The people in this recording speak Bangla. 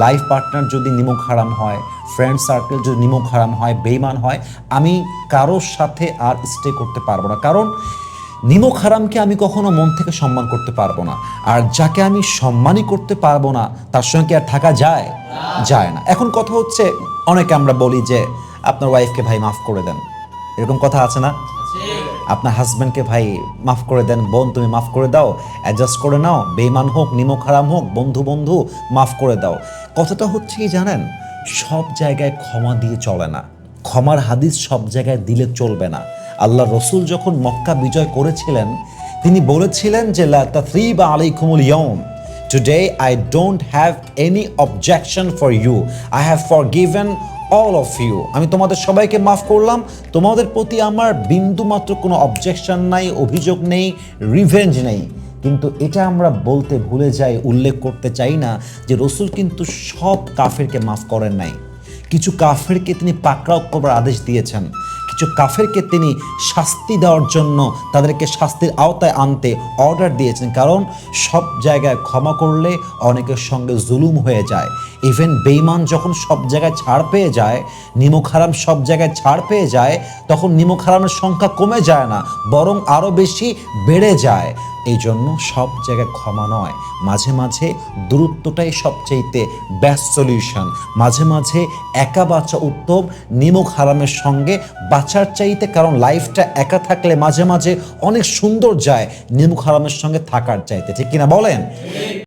লাইফ পার্টনার যদি নিমক হারাম হয়, ফ্রেন্ড সার্কেল যদি নিমক হারাম হয়, বেঈমান হয়, আমি কারোর সাথে আর স্টে করতে পারবো না। কারণ নিমক হারামকে আমি কখনো মন থেকে সম্মান করতে পারবো না, আর যাকে আমি সম্মানই করতে পারবো না তার সঙ্গে কি আর থাকা যায়? যায় না। এখন কথা হচ্ছে, অনেকে আমরা বলি যে আপনার ওয়াইফকে ভাই মাফ করে দেন, এরকম কথা আছে না? আপনার হাজব্যান্ডকে ভাই মাফ করে দেন, বোন তুমি মাফ করে দাও, অ্যাডজাস্ট করে নাও, বেঈমান হোক, নিমক হারাম হোক, বন্ধু বন্ধু মাফ করে দাও। কথাটা হচ্ছে কি জানেন, সব জায়গায় ক্ষমা দিয়ে চলে না, ক্ষমার হাদিস সব জায়গায় দিলে চলবে না। আল্লাহ রসুল যখন মক্কা বিজয় করেছিলেন, তিনি বলেছিলেন যে লা তাথরিবা আলাইকুমুল ইয়াউম, today I don't have any objection for you, I have forgiven all of you. আমি তোমাদের সবাইকে মাফ করলাম, তোমাদের প্রতি আমার বিন্দুমাত্র কোনো অবজেকশন নাই, অভিযোগ নেই, রিভেঞ্জ নেই। কিন্তু এটা আমরা বলতে ভুলে যাই, উল্লেখ করতে চাই না যে রসুল কিন্তু সব কাফেরকে মাফ করেন নাই। কিছু কাফেরকে তিনি পাকড়াও করার আদেশ দিয়েছেন, কিছু কাফেরকে তিনি শাস্তি দেওয়ার জন্য তাদেরকে শাস্তির আওতায় আনতে অর্ডার দিয়েছেন। কারণ সব জায়গায় ক্ষমা করলে অনেকের সঙ্গে জুলুম হয়ে যায়। ইভেন বেঈমান যখন সব জায়গায় ছাড় পেয়ে যায়, নিমক হারাম সব জায়গায় ছাড় পেয়ে যায়, তখন নিমক হারামের সংখ্যা কমে যায় না, বরং আরও বেশি বেড়ে যায়। এই জন্য সব জায়গায় ক্ষমা নয়, মাঝে মাঝে দূরত্বটাই সবচাইতে বেস্ট সলিউশন। মাঝে মাঝে একা বাঁচা উত্তম নিমক হারামের সঙ্গে বাঁচার চাইতে, কারণ লাইফটা একা থাকলে মাঝে মাঝে অনেক সুন্দর যায় নিমক হারামের সঙ্গে থাকার চাইতে, ঠিক কিনা বলেন?